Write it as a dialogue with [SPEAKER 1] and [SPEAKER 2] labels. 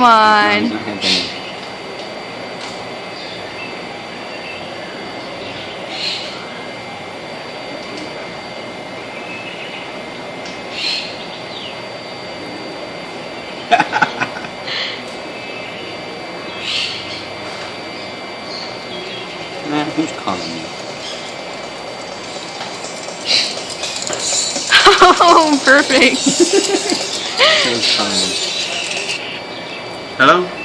[SPEAKER 1] Come on.
[SPEAKER 2] No, he's not Man, who's calling me?
[SPEAKER 1] Oh, perfect.
[SPEAKER 2] Who's calling me? Hello?